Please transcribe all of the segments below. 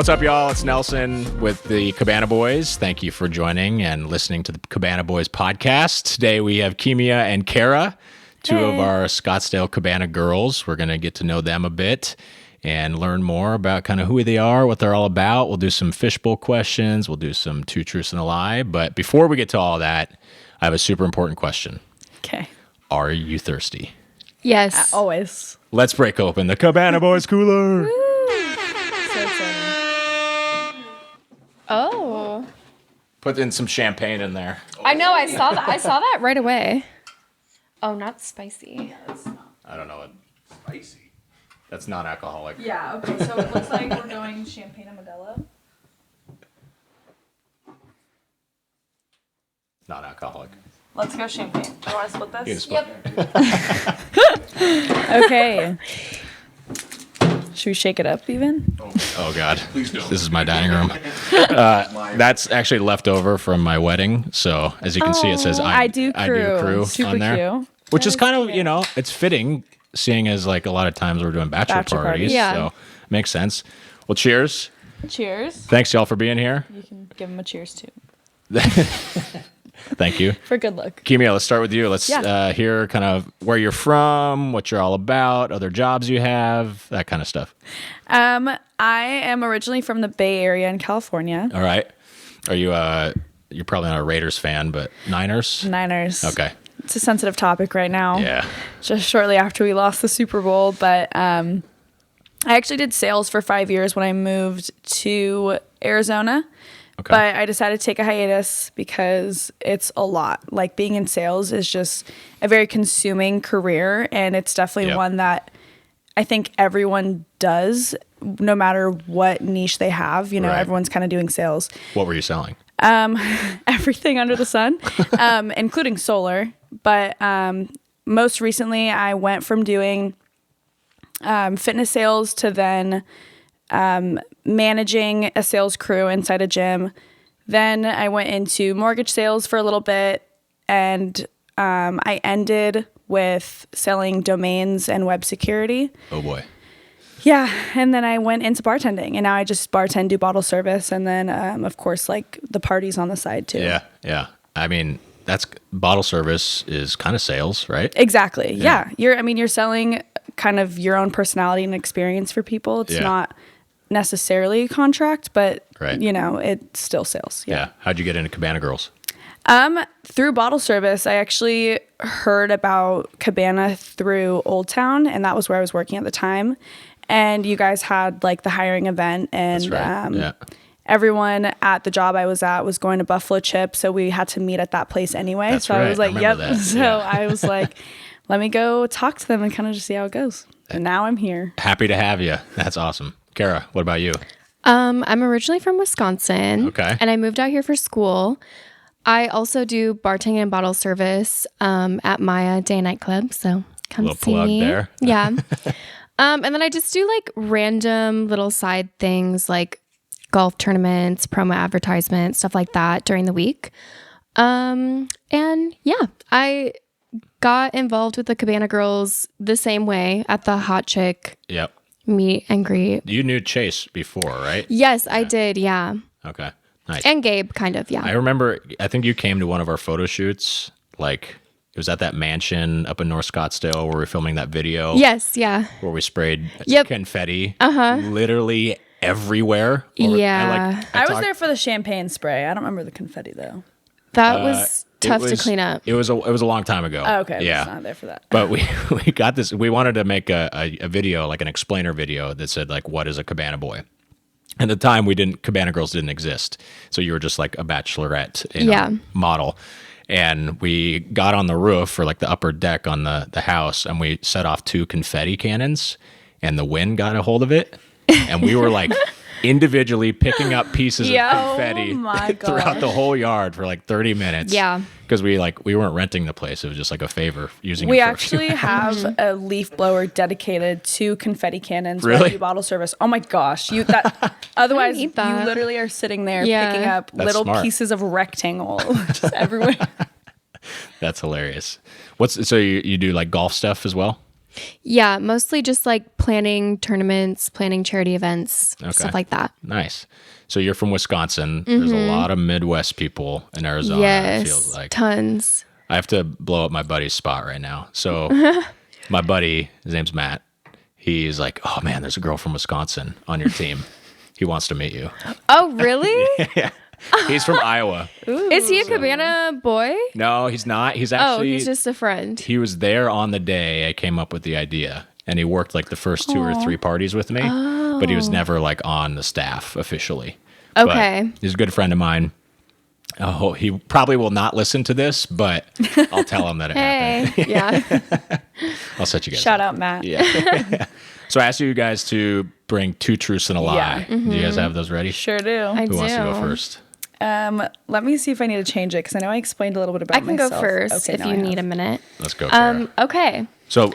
What's up, y'all? It's Nelson with the Cabana Boys. Thank you for joining and listening to the Cabana Boys Podcast. Today we have Kimia and Kara, two of our Scottsdale Cabana girls. We're going to get to know them a bit and learn more about kind of who they are, what they're all about. We'll do some fishbowl questions. We'll do some two truths and a lie. But before we get to all that, I have a super important question. Okay. Are you thirsty? Yes. Always. Let's break open the Cabana Boys cooler. So exciting. Oh. Put in some champagne in there. I know. I saw that. I saw that right away. Oh, not spicy. I don't know what. Spicy? That's non-alcoholic. Yeah, okay, so it looks like we're going champagne and Modelo. Non-alcoholic. Let's go champagne. Do you want to split this? Yep. Okay. Should we shake it up even? Oh, God. Please don't. This is my dining room. That's actually left over from my wedding. So, as you can see, it says I do crew Super on there. cute. Which is kind of, you know, it's fitting, seeing as like a lot of times we're doing bachelor parties. Yeah. So, makes sense. Well, cheers. Cheers. Thanks, y'all, for being here. You can give them a cheers too. Thank you. For good luck. Kimia, let's start with you. Let's hear kind of where you're from, what you're all about, other jobs you have, that kind of stuff. I am originally from the Bay Area in California. All right. Are you, you're probably not a Raiders fan, but Niners? Niners. Okay. It's a sensitive topic right now. Yeah. Just shortly after we lost the Super Bowl. But I actually did sales for 5 years when I moved to Arizona. Okay. But I decided to take a hiatus because it's a lot. Like, being in sales is just a very consuming career, and it's definitely one that I think everyone does, no matter what niche they have. You know, everyone's kind of doing sales. What were you selling? Everything under the sun, including solar. But most recently, I went from doing fitness sales to then managing a sales crew inside a gym. Then I went into mortgage sales for a little bit, and I ended with selling domains and web security. Oh boy. Yeah, and then I went into bartending, and now I just bartend, do bottle service, and then of course like the parties on the side too. Yeah. I mean, that's bottle service is kind of sales, right? Exactly. Yeah. You're selling kind of your own personality and experience for people. It's not necessarily a contract, but you know, it's still sales. Yeah. How'd you get into Cabana Girls? Through bottle service. I actually heard about Cabana through Old Town, and that was where I was working at the time. And you guys had like the hiring event, and everyone at the job I was at was going to Buffalo Chip, so we had to meet at that place anyway. That's so right. I was like, yep. That. So I was like, let me go talk to them and kind of just see how it goes. And now I'm here. Happy to have you. That's awesome. Kara, what about you? I'm originally from Wisconsin. Okay. And I moved out here for school. I also do bartending and bottle service at Maya Day and Night Club. So come little see plug me. There. Yeah. And then I just do like random little side things like golf tournaments, promo advertisements, stuff like that during the week. And yeah, I got involved with the Cabana Girls the same way at the Hot Chick meet and greet. You knew Chase before, right? Yes, I did. Yeah. Okay. Nice. And Gabe, kind of. Yeah. I remember, I think you came to one of our photo shoots, like it was at that mansion up in North Scottsdale where we were filming that video. Yes. Yeah. Where we sprayed confetti literally everywhere. I was there for the champagne spray. I don't remember the confetti though. That was tough to clean up. It was a long time ago. Oh, okay. Yeah. I was not there for that. But we got this. We wanted to make a video, like an explainer video that said like, what is a Cabana Boy? At the time, Cabana Girls didn't exist. So you were just like a bachelorette model. And we got on the roof for like the upper deck on the house, and we set off 2 confetti cannons, and the wind got a hold of it. And we were like individually picking up pieces of confetti throughout the whole yard for like 30 minutes. Yeah. Because we weren't renting the place. It was just like a favor using we it for actually have a leaf blower dedicated to confetti cannons. Really? When we do bottle service. Oh my gosh. Otherwise you literally are sitting there picking up little pieces of rectangle just everywhere. That's hilarious. So you do like golf stuff as well? Yeah, mostly just like planning tournaments, planning charity events, stuff like that. Nice. So you're from Wisconsin. There's a lot of Midwest people in Arizona. Yes, it feels like tons. I have to blow up my buddy's spot right now. So my buddy, his name's Matt. He's like, oh man, there's a girl from Wisconsin on your team. He wants to meet you. Oh, really? Yeah. He's from Iowa. Ooh. Is he a Cabana boy? No, he's not. He's actually... Oh, he's just a friend. He was there on the day I came up with the idea. And he worked like the first 2 or 3 parties with me. Oh. But he was never like on the staff officially. Okay. But he's a good friend of mine. Oh, he probably will not listen to this, but I'll tell him that it happened. Yeah. I'll set you guys Shout up. out, Matt. Yeah. So I asked you guys to bring 2 truths and a lie. Yeah. Do you guys have those ready? Sure do. Who wants to go first? Let me see if I need to change it because I know I explained a little bit about myself. I can go first if you need a minute. Let's go, Tara. Okay. So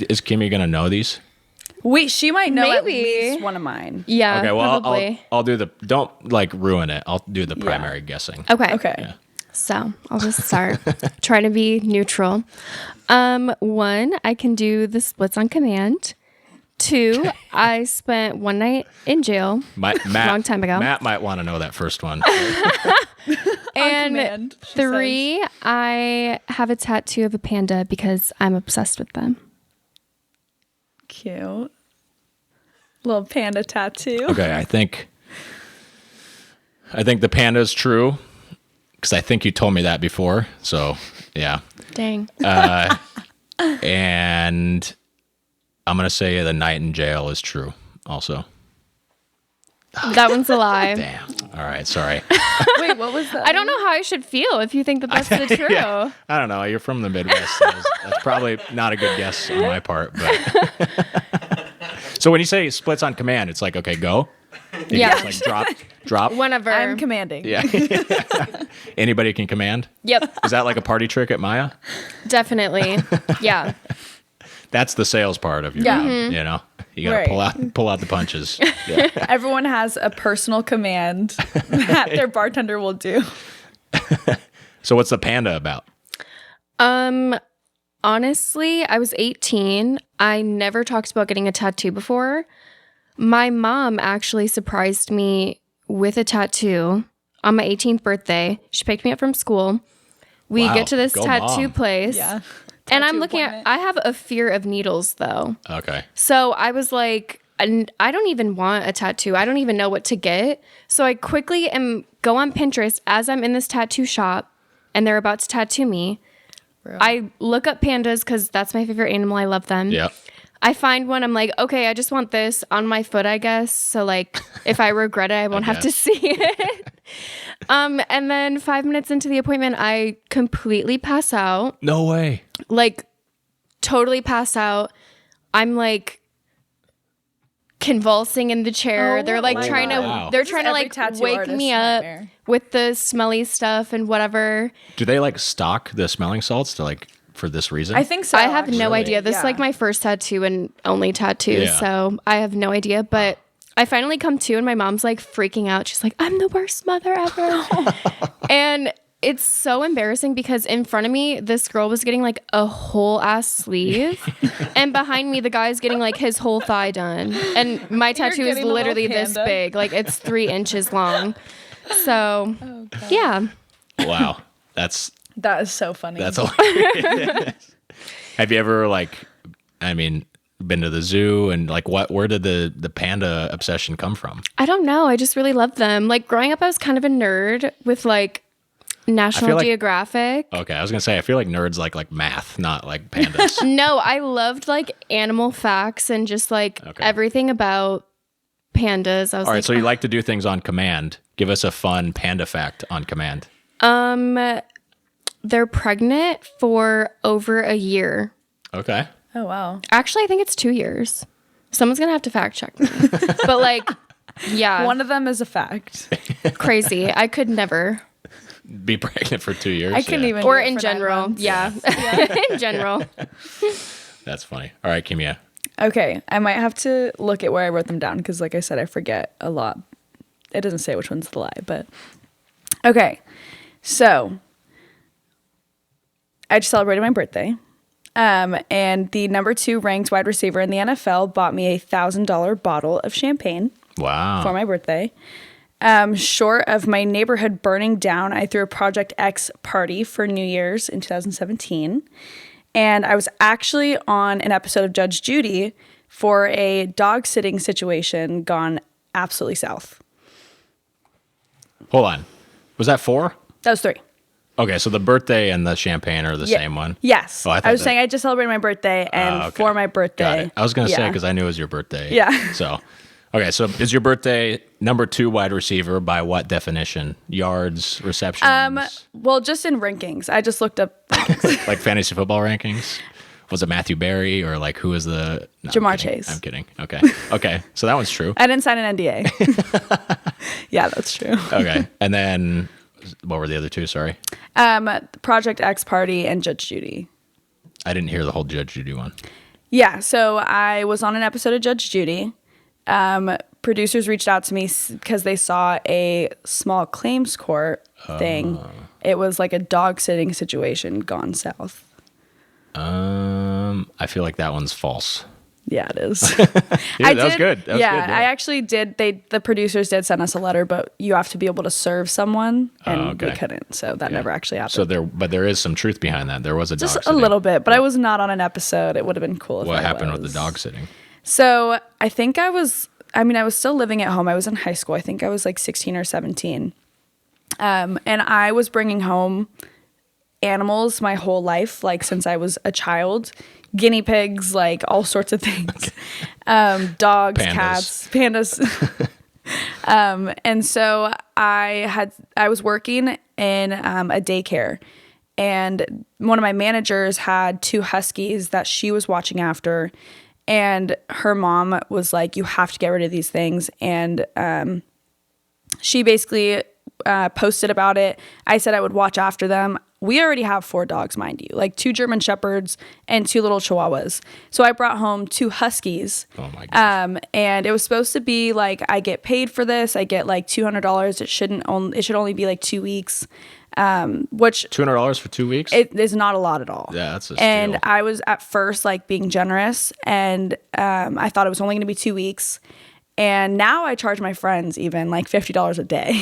is Kimmy going to know these? She might know at Maybe. least one of mine. Yeah, Okay, well, probably. I'll do don't like ruin it. I'll do the primary guessing. Okay. Yeah. So I'll just start. Try to be neutral. 1, I can do the splits on command. 2, I spent one night in jail Matt, long time ago. Matt might want to know that first one. And command, 3, I have a tattoo of a panda because I'm obsessed with them. Cute. Little panda tattoo. Okay, I think the panda is true because I think you told me that before. So yeah. Dang. And I'm gonna say the night in jail is true also. That one's a lie. Damn. All right, sorry. Wait, what was that? I don't know how I should feel if you think that that's the true. Yeah, I don't know. You're from the Midwest. So that's probably not a good guess on my part. But so when you say splits on command, it's like, okay, go. And you Yeah. just, like drop. Whenever. I'm commanding. Yeah. Anybody can command. Yep. Is that like a party trick at Maya? Definitely. Yeah. That's the sales part of your Yeah. job, you know. You gotta Right. pull out the punches. Yeah. Everyone has a personal command that their bartender will do. So what's the panda about? Honestly, I was 18. I never talked about getting a tattoo before. My mom actually surprised me with a tattoo on my 18th birthday. She picked me up from school. We get to this tattoo mom. place. Yeah. And I'm Tattoo looking appointment. I have a fear of needles though. Okay. So I was like, I don't even want a tattoo. I don't even know what to get. So I quickly go on Pinterest as I'm in this tattoo shop and they're about to tattoo me. Bro. I look up pandas because that's my favorite animal. I love them. Yep. I find one. I'm like, okay, I just want this on my foot, I guess. So like, if I regret it, I won't have to see it. And then 5 minutes into the appointment, I completely pass out. No way. Like, totally pass out. I'm like convulsing in the chair. Oh, they're like my trying God. to, they're This is trying to every like tattoo wake artist's me up nightmare. with the smelly stuff and whatever. Do they like stock the smelling salts to like for this reason? I think so. I have no actually. idea. This is like my first tattoo and only tattoo. Yeah. So I have no idea. But I finally come to and my mom's like freaking out. She's like, I'm the worst mother ever. And it's so embarrassing because in front of me, this girl was getting like a whole ass sleeve. And behind me, the guy's getting like his whole thigh done. And my tattoo is getting a little literally this panda. big. Like it's 3 inches long. So yeah. Wow. That's That is so funny. hilarious. Have you ever been to the zoo and like where did the panda obsession come from? I don't know. I just really love them. Like growing up, I was kind of a nerd with like National Geographic. Okay, I was gonna say I feel like nerds like math, not like pandas. No, I loved like animal facts and just like everything about pandas. I was All right, like, so you like to do things on command. Give us a fun panda fact on command. they're pregnant for over a year. Okay. Oh, wow. Actually, I think it's 2 years. Someone's gonna have to fact check me. But like, yeah, One of them is a fact. crazy. I could never. Be pregnant for 2 years. I couldn't even. Or do it in for 9 general, months. yeah. In general. That's funny. All right, Kimia. Okay, I might have to look at where I wrote them down because, like I said, I forget a lot. It doesn't say which one's the lie, but okay. So I just celebrated my birthday. And the number 2 ranked wide receiver in the NFL bought me a $1,000 bottle of champagne. Wow. For my birthday. Short of my neighborhood burning down, I threw a Project X party for New Year's in 2017. And I was actually on an episode of Judge Judy for a dog sitting situation gone absolutely south. Hold on. Was that 4? That was 3. Okay, so the birthday and the champagne are the same one? Yes. Oh, I was saying I just celebrated my birthday, and for my birthday. Got it. I was going to say, because I knew it was your birthday. Yeah. So, okay, so is your birthday number 2 wide receiver by what definition? Yards, receptions? Well, just in rankings. I just looked up rankings. Like fantasy football rankings? Was it Matthew Berry, or like who was the... No, Jamar Chase. I'm kidding. Okay. Okay, so that one's true. I didn't sign an NDA. Yeah, that's true. Okay, and then what were the other 2? Sorry. Project X party and Judge Judy. I didn't hear the whole Judge Judy one. Yeah, so I was on an episode of Judge Judy. Producers reached out to me because they saw a small claims court thing. It was like a dog sitting situation gone south. I feel like that one's false. Yeah, it is. Yeah, that was good. That was good, yeah. I actually did. The producers did send us a letter, but you have to be able to serve someone, and we couldn't. So that never actually happened. So there is some truth behind that. There was a dog just sitting. A little bit, but I was not on an episode. It would have been cool if What I happened was. with the dog sitting? So I think I was still living at home. I was in high school. I think I was like 16 or 17. And I was bringing home animals my whole life, like since I was a child. Guinea pigs, like all sorts of things. Dogs, cats, pandas. And so I was working in a daycare, and one of my managers had 2 huskies that she was watching after, and her mom was like, "You have to get rid of these things." And she basically posted about it. I said I would watch after them. We already have 4 dogs, mind you, like 2 German Shepherds and 2 little Chihuahuas. So I brought home 2 huskies. Oh my gosh. And it was supposed to be like, I get paid for this. I get like $200. It should only be like 2 weeks. Which $200 for 2 weeks? It is not a lot at all. Yeah, that's a steal. And I was at first like being generous, and I thought it was only going to be 2 weeks. And now I charge my friends even like $50 a day.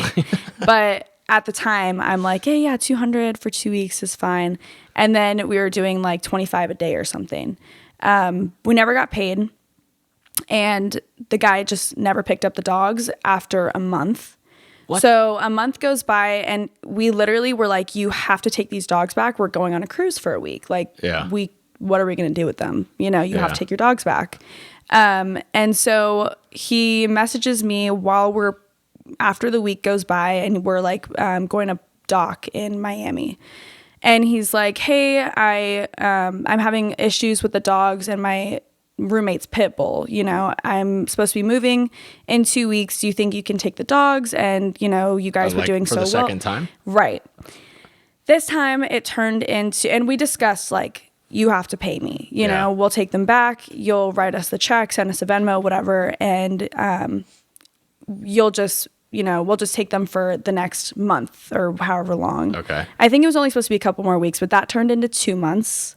But at the time, I'm like, hey, yeah, $200 for 2 weeks is fine. And then we were doing like $25 a day or something. We never got paid. And the guy just never picked up the dogs after a month. What? So a month goes by, and we literally were like, you have to take these dogs back. We're going on a cruise for a week. Like, what are we going to do with them? You know, you have to take your dogs back. And so he messages me while after the week goes by, and we're like going to dock in Miami, and he's like, "Hey, I'm having issues with the dogs and my roommate's pit bull. You know, I'm supposed to be moving in 2 weeks. Do you think you can take the dogs? And you know, you guys were doing so well." For the second time, right? This time it turned into, and we discussed like, you have to pay me. You know, we'll take them back. You'll write us the check, send us a Venmo, whatever, and we'll just take them for the next month or however long. Okay. I think it was only supposed to be a couple more weeks, but that turned into 2 months.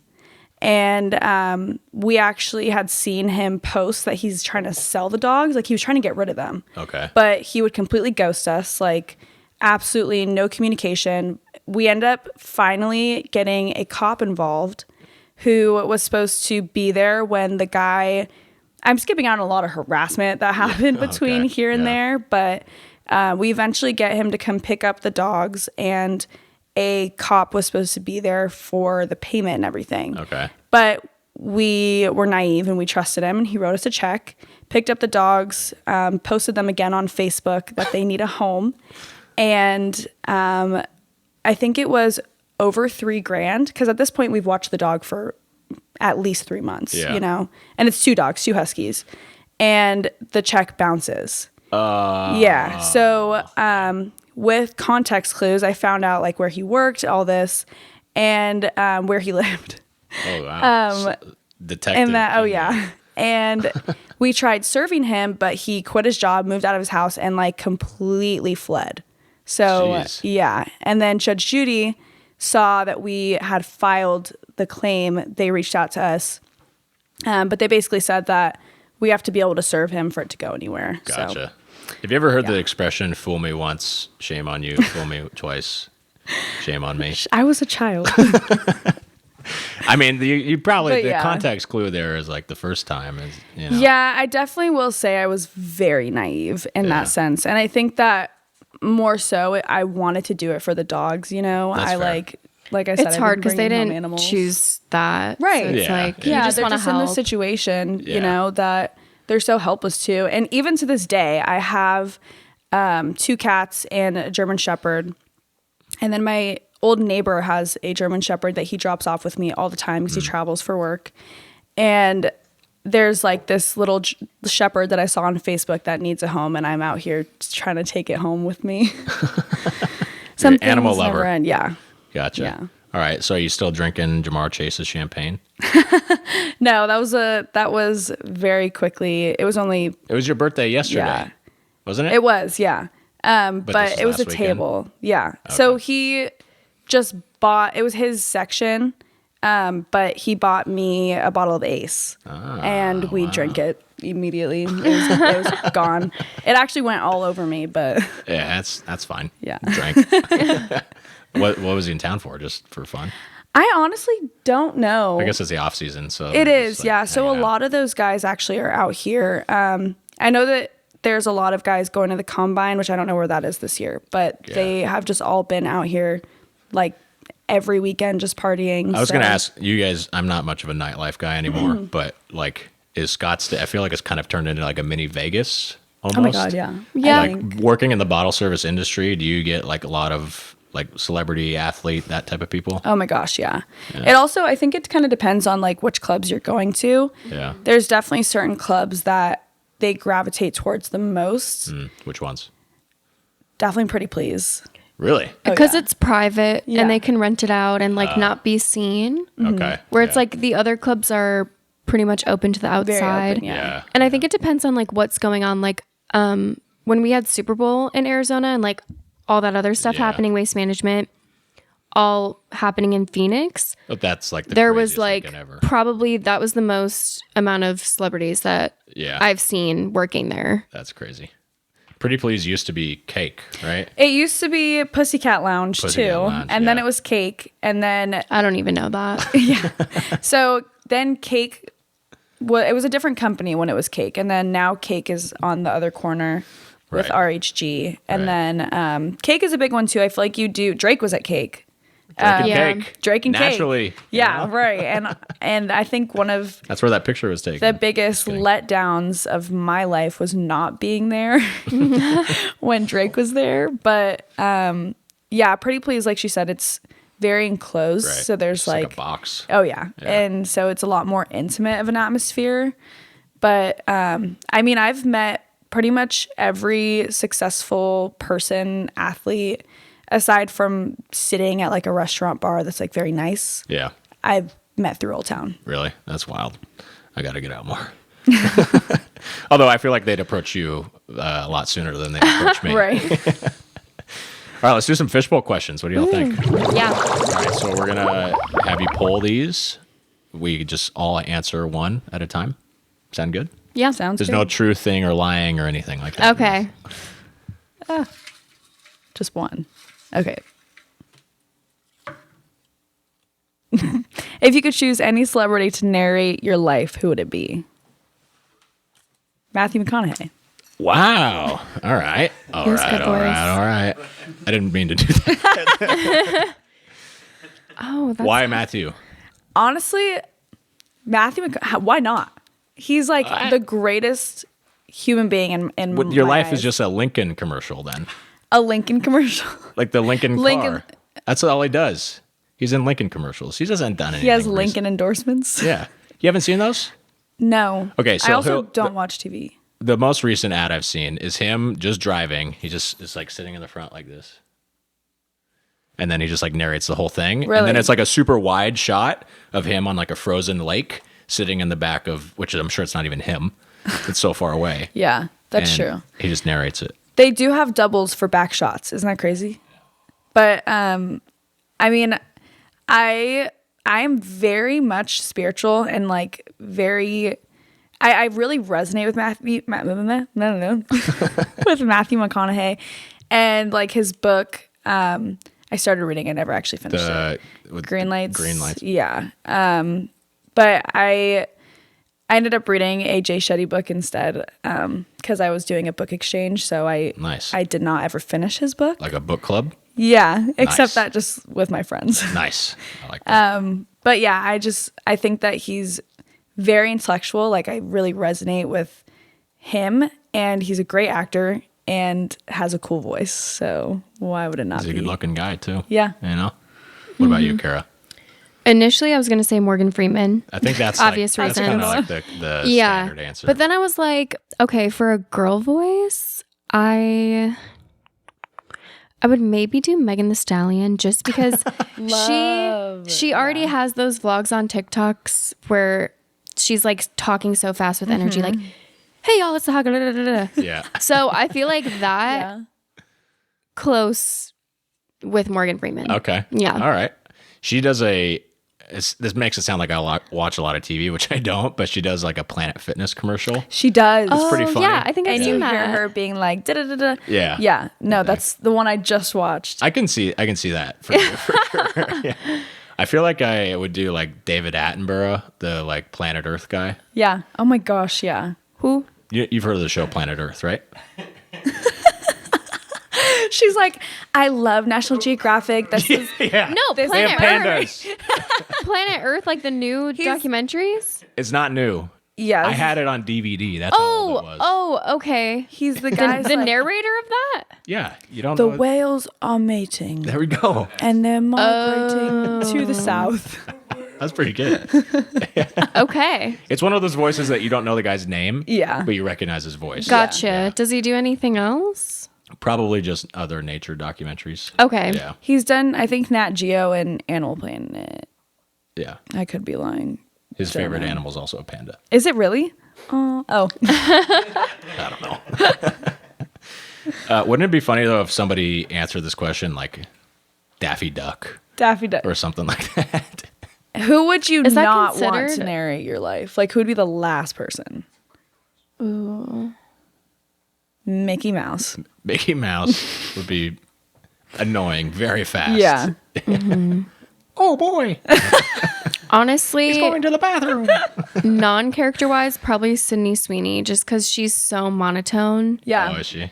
And we actually had seen him post that he's trying to sell the dogs. Like, he was trying to get rid of them. Okay. But he would completely ghost us, like absolutely no communication. We end up finally getting a cop involved who was supposed to be there when the guy... I'm skipping out a lot of harassment that happened between here and there, but we eventually get him to come pick up the dogs, and a cop was supposed to be there for the payment and everything. Okay. But we were naive and we trusted him, and he wrote us a check, picked up the dogs, posted them again on Facebook that they need a home. And I think it was over $3,000, because at this point we've watched the dog for at least 3 months, you know, and it's 2 dogs, 2 huskies, and the check bounces. Yeah. So, with context clues, I found out like where he worked, all this, and, where he lived. Oh, wow. Detective. And that, and we tried serving him, but he quit his job, moved out of his house, and like completely fled. So, Jeez. And then Judge Judy saw that we had filed the claim, they reached out to us. But they basically said that we have to be able to serve him for it to go anywhere. Gotcha. So, have you ever heard the expression, fool me once, shame on you, fool me twice, shame on me? I was a child. I mean, you probably, the context clue there is like the first time. Is, you know. Yeah, I definitely will say I was very naive in that sense. And I think that more so, I wanted to do it for the dogs, you know? That's fair. Like I said, it's hard because they didn't choose that. Right. So it's like, you just they're want to just help. in the situation, you know, that they're so helpless too. And even to this day, I have 2 cats and a German Shepherd. And then my old neighbor has a German Shepherd that he drops off with me all the time because he travels for work. And there's like this little shepherd that I saw on Facebook that needs a home, and I'm out here trying to take it home with me. Some animal lover. Yeah. Gotcha. Yeah. All right. So are you still drinking Jamar Chase's champagne? No, that was very quickly. It was your birthday yesterday, wasn't it? It was, yeah. But it was a table. Yeah. Okay. So he just bought, it was his section, but he bought me a bottle of Ace, and we drank it immediately. It was gone. It actually went all over me, but yeah, that's fine. Yeah. Drank. What was he in town for? Just for fun? I honestly don't know. I guess it's the off season, so it is. Like, yeah. So a lot of those guys actually are out here. I know that there's a lot of guys going to the combine, which I don't know where that is this year, but they have just all been out here like every weekend just partying. I was going to ask you guys, I'm not much of a nightlife guy anymore, but like is Scottsdale, I feel like it's kind of turned into like a mini Vegas almost. Oh my God, yeah. Yeah. Like working in the bottle service industry, do you get like a lot of like celebrity athlete, that type of people? Oh my gosh, yeah. It also, I think it kind of depends on like which clubs you're going to. Yeah. There's definitely certain clubs that they gravitate towards the most. Which ones? Definitely Pretty Please. Really? Because it's private and they can rent it out and like not be seen. Okay. Where it's like the other clubs are pretty much open to the outside. Open, yeah. And I think it depends on like what's going on. Like when we had Super Bowl in Arizona and like all that other stuff happening, waste management, all happening in Phoenix. But that's like there was like probably that was the most amount of celebrities that I've seen working there. That's crazy. Pretty Please used to be Cake, right? It used to be Pussycat Lounge too. And then it was Cake. And then I don't even know that. So then Cake, it was a different company when it was Cake. And then now Cake is on the other corner with RHG. And then Cake is a big one too. I feel like Drake was at Cake. Drake and Cake. Drake and Naturally. Cake. Yeah, right. And I think one of that's where that picture was taken. The biggest letdowns of my life was not being there when Drake was there. But Pretty Please, like she said, it's very enclosed. Right. So there's like a box. Oh yeah. And so it's a lot more intimate of an atmosphere. But I mean, I've met pretty much every successful person, athlete, aside from sitting at like a restaurant bar that's like very nice. Yeah. I've met through Old Town. Really? That's wild. I got to get out more. Although I feel like they'd approach you a lot sooner than they approach me. Right. All right, let's do some fishbowl questions. What do y'all think? Yeah. All right, so we're going to have you poll these. We just all answer one at a time. Sound good? Yeah. Sounds There's good. no true thing or lying or anything like that. Okay. Just one. Okay. If you could choose any celebrity to narrate your life, who would it be? Matthew McConaughey. Wow. All right. All right. I didn't mean to do that. Why Matthew? Honestly, Matthew McConaughey, why not? He's like the greatest human being in your my life eyes. is just a Lincoln commercial then. A Lincoln commercial. Like the Lincoln car. That's all he does. He's in Lincoln commercials. He hasn't done anything. He has Lincoln endorsements. Yeah. You haven't seen those? No. Okay, so I also don't watch TV. The most recent ad I've seen is him just driving. He just is like sitting in the front like this. And then he just like narrates the whole thing. Really? And then it's like a super wide shot of him on like a frozen lake sitting in the back of, which I'm sure it's not even him. It's so far away. Yeah, that's true. He just narrates it. They do have doubles for back shots. Isn't that crazy? But I mean, I I'm very much spiritual and like very. I really resonate with with Matthew McConaughey, and like his book. I started reading. I never actually finished it. Green Lights. Green Lights. Yeah. But I ended up reading a Jay Shetty book instead because I was doing a book exchange. So I did not ever finish his book. Like a book club? Yeah, except that just with my friends. Nice. I like that. But yeah, I think that he's very intellectual. Like I really resonate with him, and he's a great actor and has a cool voice. So why would it not be? He's a good looking guy too. Yeah. You know? What about you, Kara? Initially, I was going to say Morgan Freeman. I think that's obvious reasons. That's kind of like the standard answer. But then I was like, okay, for a girl voice, I would maybe do Megan Thee Stallion just because she already has those vlogs on TikToks where she's like talking so fast with energy, like, hey y'all, it's the hug. Yeah. So I feel like that close with Morgan Freeman. Okay. Yeah. All right. She does this makes it sound like I watch a lot of TV, which I don't, but she does like a Planet Fitness commercial. She does. It's pretty funny. Yeah, I think I've seen that. And you hear her being like, da-da-da-da. Yeah. Yeah. No, that's the one I just watched. I can see that for sure. Yeah. I feel like I would do like David Attenborough, the like Planet Earth guy. Yeah. Oh my gosh. Yeah. Who? You've heard of the show Planet Earth, right? She's like, I love National Geographic. This is No, they Planet have Earth. pandas. Planet Earth, like the new documentaries. It's not new. Yeah. I had it on DVD. That's how old it was. Oh, okay. He's the guy. The narrator of that? Yeah, you don't The know. whales are mating. There we go. And they're migrating to the south. That's pretty good. Okay. It's one of those voices that you don't know the guy's name. Yeah. But you recognize his voice. Gotcha. Yeah. Does he do anything else? Probably just other nature documentaries. Okay. Yeah. He's done, I think, Nat Geo and Animal Planet. Yeah. I could be lying. His favorite animal is also a panda. Is it really? Oh. I don't know. Wouldn't it be funny, though, if somebody answered this question like Daffy Duck? Daffy Duck. Or something like that. Who would you Is that not want considered- to narrate your life? Like, who would be the last person? Ooh. Mickey Mouse. Mickey Mouse would be annoying very fast. Yeah. Oh, boy. Honestly, He's going to the bathroom. non-character wise, probably Sydney Sweeney, just because she's so monotone. Yeah. Oh, is she?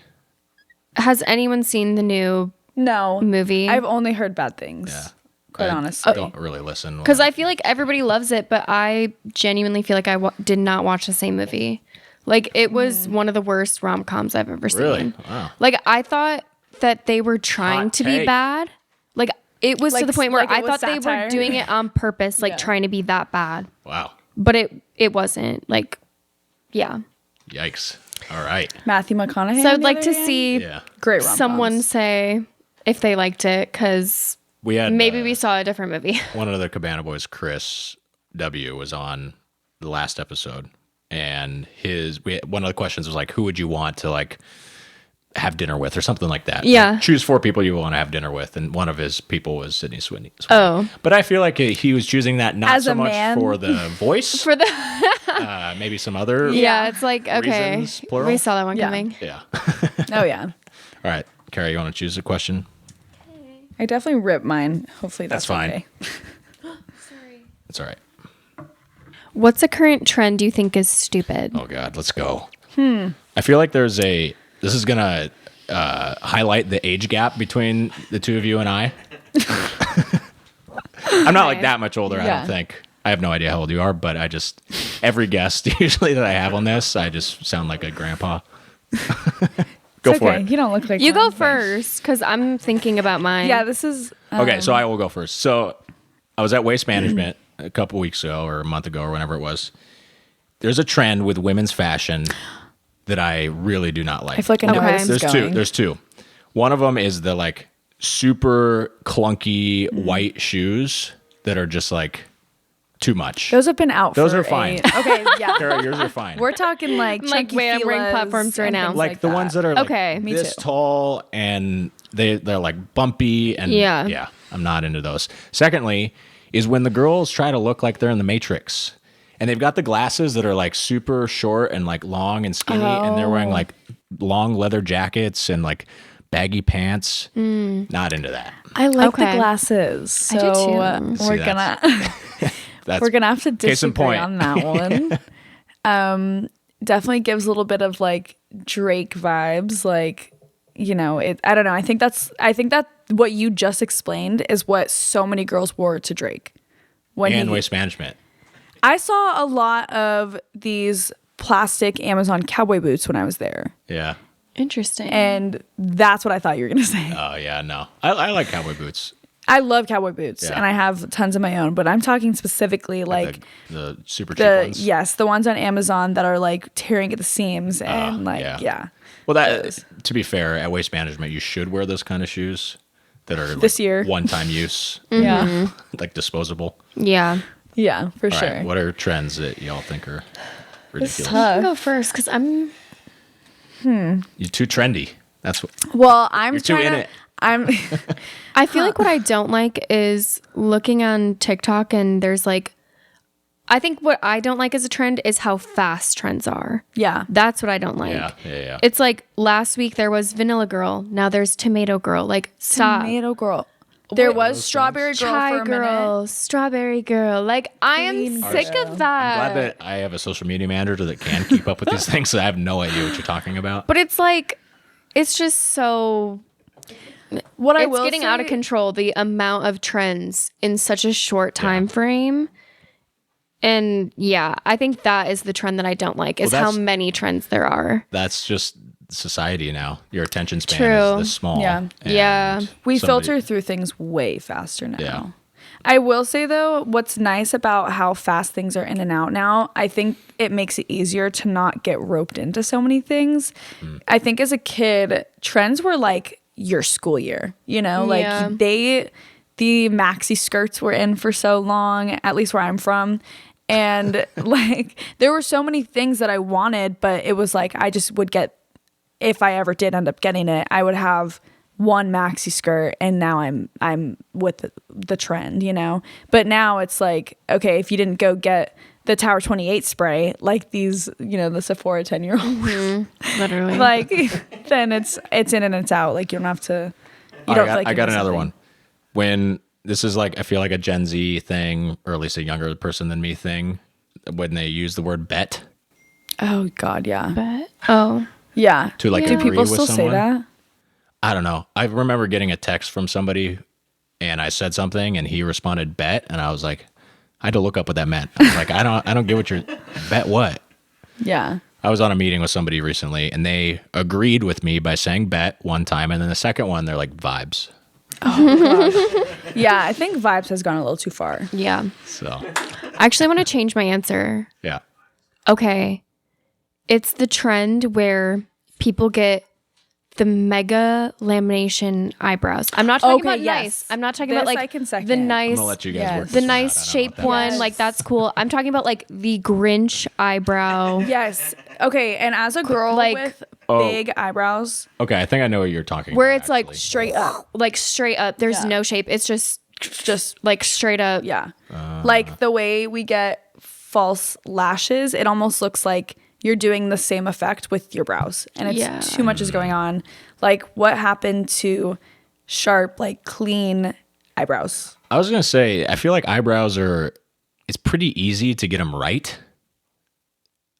Has anyone seen the new No. movie? I've only heard bad things. Yeah. Quite I honestly. don't really listen. Because I feel like everybody loves it, but I genuinely feel like I did not watch the same movie. Like, it was one of the worst rom-coms I've ever seen. Really? Wow. Like, I thought that they were trying Hot to take. be bad. Like, it was to Like- the point where like it I was thought they satire? were doing it on purpose, like Yeah. trying to be that bad. Wow. But it wasn't. Like, yeah. Yikes. All right. Matthew McConaughey. So on I'd the like other to hand? see Yeah. Great rom-coms. someone say if they liked it, because We had maybe we saw a different movie. one of the Cabana Boys, Chris W, was on the last episode, and one of the questions was like, who would you want to like have dinner with or something like that? Yeah. Like, choose 4 people you want to have dinner with, and one of his people was Sydney Sweeney. Oh. But I feel like he was choosing that not As so a much man? for the voice, For the maybe some other. yeah, it's like, okay, Reasons, plural? we saw that one Yeah. coming. Yeah. Oh, yeah. All right, Carrie, you want to choose a question? I definitely ripped mine. Hopefully that's fine. okay. It's all right. What's a current trend you think is stupid? Oh God, let's go. I feel like this is gonna highlight the age gap between the two of you and I. I'm not like that much older, I Yeah. don't think. I have no idea how old you are, but every guest usually that I have on this, I just sound like a grandpa. Go It's for okay. it. You don't look like You one. go first, because I'm thinking about mine. Yeah, this is. Okay, so I will go first. So I was at Waste Management a couple weeks ago or a month ago or whenever it was. There's a trend with women's fashion that I really do not like. I feel like I know Okay. where this is going. There's two. One of them is the like super clunky white shoes that are just like too much. Those have been out. Those for are fine. Okay, yeah. Kara, yours are fine. We're talking like Like, chunky wait, I'm wearing Filas platforms right and now. things like the ones that are like Okay. Me this too. tall and they're like bumpy and Yeah. I'm not into those. Secondly, is when the girls try to look like they're in the Matrix. And they've got the glasses that are like super short and like long and skinny, and they're wearing like long leather jackets and like baggy pants. Not into that. I like the glasses. So I do too. We're gonna have to disagree on that one. Definitely gives a little bit of like Drake vibes. Like, you know, I don't know. I think that what you just explained is what so many girls wore to Drake. And waist management. I saw a lot of these plastic Amazon cowboy boots when I was there. Yeah. Interesting. And that's what I thought you were going to say. Oh, yeah, no. I like cowboy boots. I love cowboy boots, and I have tons of my own, but I'm talking specifically like the super cheap ones. Yes, the ones on Amazon that are like tearing at the seams and Well, that to be fair, at Waste Management, you should wear those kind of shoes that are this year one-time use. Yeah. Like disposable. Yeah. Yeah, for All sure. Right, what are trends that y'all think are ridiculous? You can go first because I'm. You're too trendy. That's what. Well, I'm You're too in it. I feel like what I don't like is looking on TikTok and there's like, I think what I don't like as a trend is how fast trends are. Yeah. That's what I don't like. Yeah. It's like last week there was Vanilla Girl. Now there's Tomato Girl. Like, stop. Tomato Girl. There was Strawberry Girl Chai for a Girl, minute. Strawberry Girl. Like, I am sick of that. I'm glad that I have a social media manager that can keep up with these things, so I have no idea what you're talking about. But it's like, it's just so... It's getting out of control, the amount of trends in such a short time frame. And yeah, I think that is the trend that I don't like, is how many trends there are. That's just society now. Your attention span is this small. Yeah. We filter through things way faster now. Yeah. I will say, though, what's nice about how fast things are in and out now, I think it makes it easier to not get roped into so many things. I think as a kid, trends were like your school year, you know, like the maxi skirts were in for so long, at least where I'm from. And like, there were so many things that I wanted, but it was like, I just would get, if I ever did end up getting it, I would have one maxi skirt, and now I'm with the trend, you know. But now it's like, okay, if you didn't go get the Tower 28 spray, like these, you know, the Sephora 10-year-old, literally, like then it's in and it's out. Like you don't have to. I got another one. When this is like, I feel like a Gen Z thing, or at least a younger person than me thing, when they use the word bet. Oh God, yeah. Bet. Oh. Yeah. To like Do agree people with still someone. say that? I don't know. I remember getting a text from somebody and I said something and he responded bet, and I was like, I had to look up what that meant. I was like, I don't get what you're bet what? Yeah. I was on a meeting with somebody recently and they agreed with me by saying bet one time, and then the second one they're like vibes. Oh gosh. Yeah, I think vibes has gone a little too far. Yeah. So I actually want to change my answer. yeah. Okay. It's the trend where people get the mega lamination eyebrows. I'm not talking about nice. I'm not talking about like I can second. the nice, I'm gonna let you guys work the this one nice out. I don't know shape what that one. is. Like that's cool. I'm talking about like the Grinch eyebrow. Yes. Okay. And as a girl Like- with big eyebrows, Okay, I think I know what you're talking Where about. it's like actually. straight up. like straight up. There's Yeah. no shape. It's just like straight up. Yeah. Like the way we get false lashes, it almost looks like you're doing the same effect with your brows, and it's too much is going on. Like, what happened to sharp, like clean eyebrows? I was gonna say, I feel like eyebrows it's pretty easy to get them right.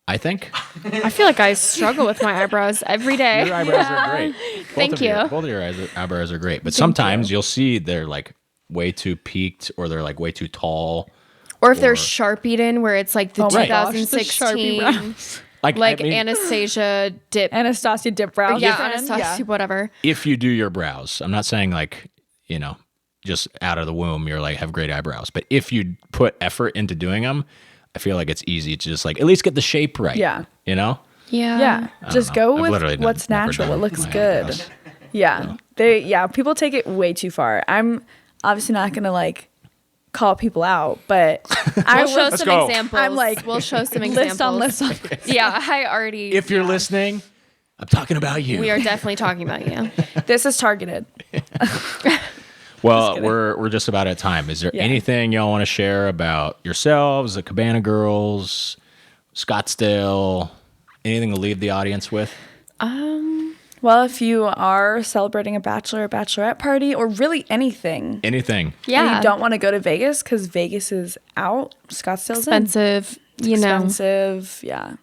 I think I feel like I struggle with my eyebrows every day. your eyebrows are great. Thank you. Both of your eyebrows are great, but sometimes you'll see they're like way too peaked, or they're like way too tall, Or if they're Sharpied in, where it's like the my gosh, the 2016, Sharpie brows. like I mean, Anastasia dip. Anastasia dip brows. Yeah, trend, Anastasia, whatever. if you do your brows. I'm not saying like, you know, just out of the womb you're like have great eyebrows, but if you put effort into doing them, I feel like it's easy to just like at least get the shape right. Yeah. You know? Yeah. Yeah. Just know. go I've literally with what's never natural. done What looks my good. eyebrows. Yeah. People take it way too far. I'm obviously not gonna like call people out, but We'll show some go. examples. I'm like, we'll show some examples. list on. Yeah, I already. If you're listening, I'm talking about you. We are definitely talking about you. This is targeted. Well, we're just about at time. Is there anything y'all want to share about yourselves, the Cabana Girls, Scottsdale? Anything to leave the audience with? Well, if you are celebrating a bachelor or bachelorette party, or really anything. Yeah. And you don't want to go to Vegas because Vegas is out. Scottsdale's expensive. Expensive. Yeah.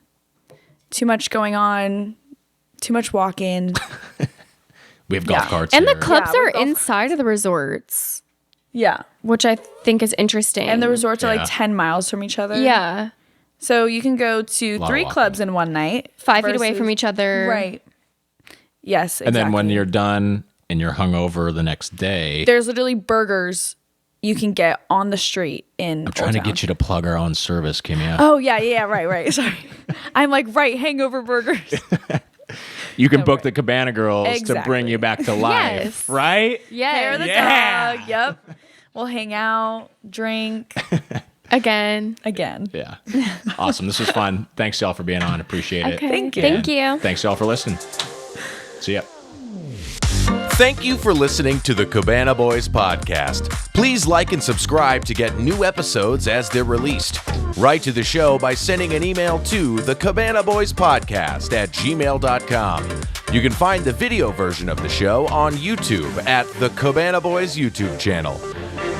Too much going on. Too much walking. We have golf carts. And here. the clubs are inside of the resorts. Yeah. Which I think is interesting. And the resorts are like 10 miles from each other. Yeah. So you can go to 3 clubs in one night. 5 feet away from each other. Right. Yes, exactly. And then when you're done and you're hungover the next day. There's literally burgers you can get on the street in I'm trying to get you to plug our own service, Kimia. Oh, yeah, right. Sorry. I'm like, hangover burgers. You can book the Cabana Girls to bring you back to life, yes. right? Yeah. Hair the dog. Yep. We'll hang out, drink. Again. Yeah. Awesome. This was fun. Thanks, y'all, for being on. Appreciate it. Thank you. Thank you. Thanks, y'all, for listening. See ya. Thank you for listening to the Cabana Boys Podcast. Please like and subscribe to get new episodes as they're released. Write to the show by sending an email to thecabanaboyspodcast@gmail.com. You can find the video version of the show on YouTube at the Cabana Boys YouTube channel.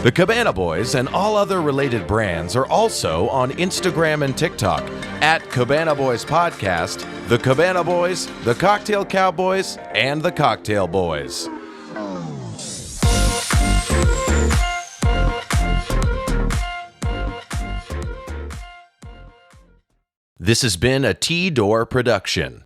The Cabana Boys and all other related brands are also on Instagram and TikTok at Cabana Boys Podcast, The Cabana Boys, The Cocktail Cowboys, and The Cocktail Boys. This has been a T-Door production.